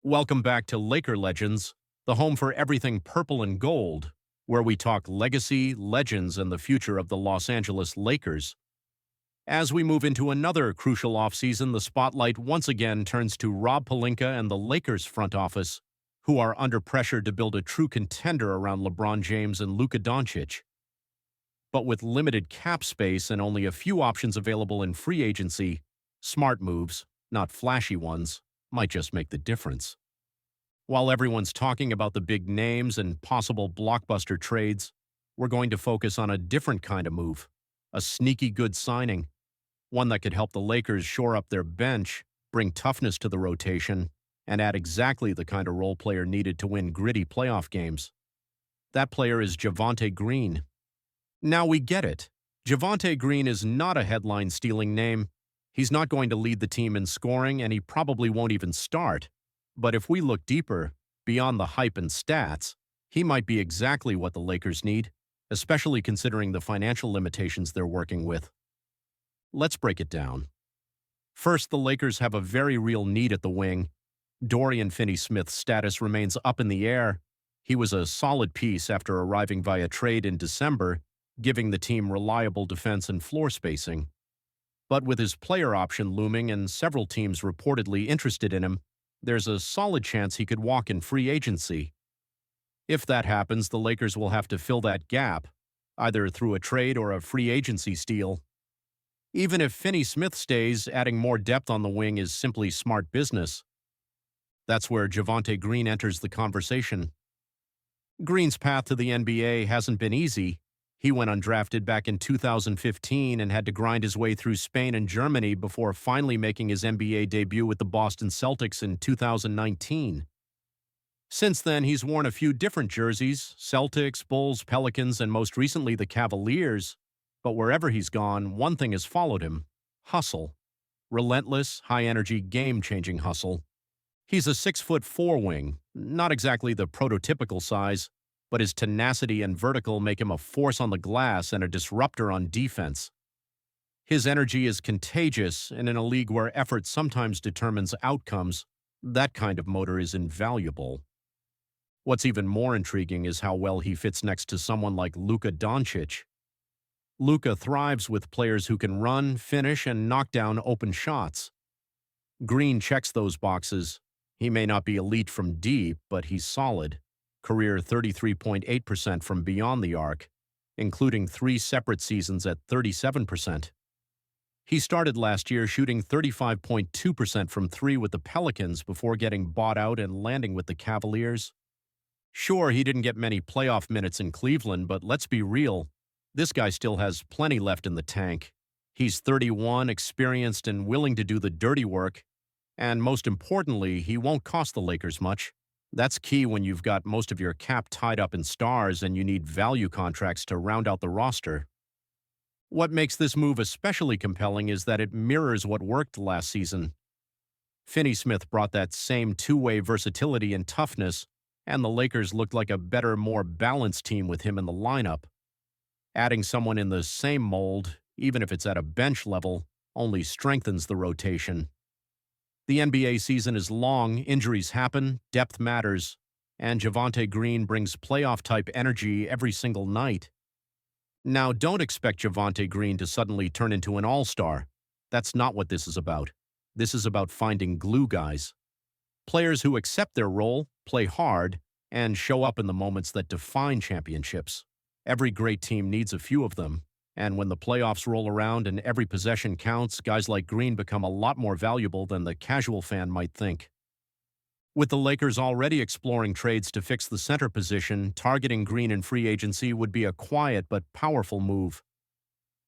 Welcome back to Laker Legends, the home for everything purple and gold, where we talk legacy, legends, and the future of the Los Angeles Lakers. As we move into another crucial offseason, the spotlight once again turns to Rob Pelinka and the Lakers front office, who are under pressure to build a true contender around LeBron James and Luka Dončić. But with limited cap space and only a few options available in free agency, smart moves, not flashy ones, might just make the difference. While everyone's talking about the big names and possible blockbuster trades, we're going to focus on a different kind of move, a sneaky good signing, one that could help the Lakers shore up their bench, bring toughness to the rotation, and add exactly the kind of role player needed to win gritty playoff games. That player is Javonte Green. Now we get it. Javonte Green is not a headline-stealing name. He's not going to lead the team in scoring, and he probably won't even start. But if we look deeper, beyond the hype and stats, he might be exactly what the Lakers need, especially considering the financial limitations they're working with. Let's break it down. First, the Lakers have a very real need at the wing. Dorian Finney-Smith's status remains up in the air. He was a solid piece after arriving via trade in December, giving the team reliable defense and floor spacing. But with his player option looming and several teams reportedly interested in him, there's a solid chance he could walk in free agency. If that happens, the Lakers will have to fill that gap, either through a trade or a free agency steal. Even if Finney-Smith stays, adding more depth on the wing is simply smart business. That's where Javonte Green enters the conversation. Green's path to the NBA hasn't been easy. He went undrafted back in 2015 and had to grind his way through Spain and Germany before finally making his NBA debut with the Boston Celtics in 2019. Since then, he's worn a few different jerseys: Celtics, Bulls, Pelicans, and most recently the Cavaliers. But wherever he's gone, one thing has followed him: hustle. Relentless, high-energy, game-changing hustle. He's a 6'4" wing, not exactly the prototypical size, but his tenacity and vertical make him a force on the glass and a disruptor on defense. His energy is contagious, and in a league where effort sometimes determines outcomes, that kind of motor is invaluable. What's even more intriguing is how well he fits next to someone like Luka Dončić. Luka thrives with players who can run, finish, and knock down open shots. Green checks those boxes. He may not be elite from deep, but he's solid. Career 33.8% from beyond the arc, including 3 separate seasons at 37%. He started last year shooting 35.2% from 3 with the Pelicans before getting bought out and landing with the Cavaliers. Sure, he didn't get many playoff minutes in Cleveland, but let's be real, this guy still has plenty left in the tank. He's 31, experienced, and willing to do the dirty work. And most importantly, he won't cost the Lakers much. That's key when you've got most of your cap tied up in stars and you need value contracts to round out the roster. What makes this move especially compelling is that it mirrors what worked last season. Finney-Smith brought that same two-way versatility and toughness, and the Lakers looked like a better, more balanced team with him in the lineup. Adding someone in the same mold, even if it's at a bench level, only strengthens the rotation. The NBA season is long, injuries happen, depth matters, and Javonte Green brings playoff-type energy every single night. Now, don't expect Javonte Green to suddenly turn into an all-star. That's not what this is about. This is about finding glue guys. Players who accept their role, play hard, and show up in the moments that define championships. Every great team needs a few of them. And when the playoffs roll around and every possession counts, guys like Green become a lot more valuable than the casual fan might think. With the Lakers already exploring trades to fix the center position, targeting Green in free agency would be a quiet but powerful move.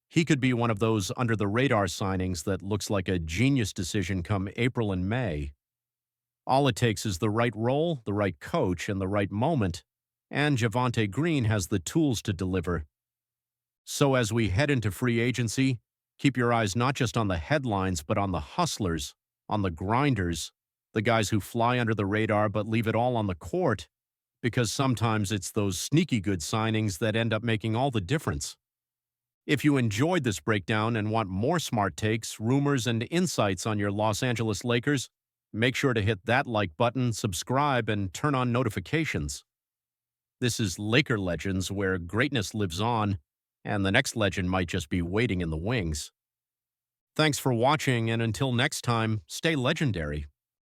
He could be one of those under-the-radar signings that looks like a genius decision come April and May. All it takes is the right role, the right coach, and the right moment, and Javonte Green has the tools to deliver. So as we head into free agency, keep your eyes not just on the headlines, but on the hustlers, on the grinders, the guys who fly under the radar but leave it all on the court, because sometimes it's those sneaky good signings that end up making all the difference. If you enjoyed this breakdown and want more smart takes, rumors, and insights on your Los Angeles Lakers, Make sure to hit that like button, subscribe, and turn on notifications. This is Laker Legends, where greatness lives on, and the next legend might just be waiting in the wings. Thanks for watching, and until next time, stay legendary.